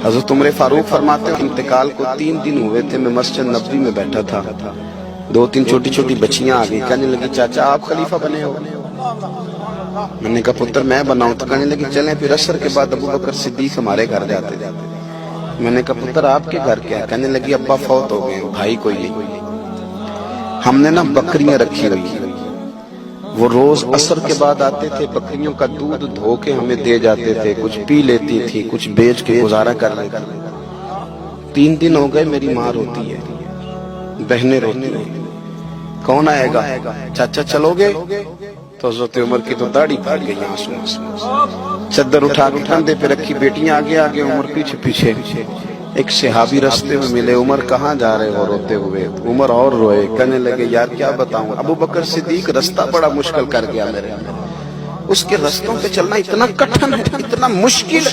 हज़रत उमर फारूक फरमाते हैं इंतकाल को 3 दिन हुए थे, मैं मस्जिद नबवी में बैठा था, 2-3 छोटी छोटी बच्चियां आ गई, कहने लगी चाचा आप खलीफा बने हो। मैंने कहा पुत्र मैं बनाऊं, तो कहने लगी चलें फिर असर के बाद अबू बकर सिद्दीक हमारे घर जाते थे। मैंने कहा पुत्र आपके घर क्या है? कहने लगी अब्बा फौत हो गए, भाई कोई नहीं। हमने ना बकरियां रखी हुई, वो रोज असर के बाद आते थे, बकरियों का दूध धो के हमें दे जाते थे, कुछ पी लेती थी, कुछ बेच के गुजारा कर लेती। 3 दिन हो गए, मेरी माँ रोती है, बहनें रोती हैं, कौन आएगा? चाचा चलोगे? तो हज़रत उमर की तो दाढ़ी फट गई आंसू आंसू। चद्दर उठा के कंधे पे रखी, बेटियां आगे आगे, उमर पीछे पीछे। एक सहाबी रास्ते में मिले, उमर कहाँ जा रहे हो रोते हुए? उमर और रोए, कहने लगे यार क्या बताऊं, अबू बकर सिद्दीक रास्ता बड़ा मुश्किल कर गया मेरे, उसके रास्तों पे चलना इतना कठिन है, इतना मुश्किल।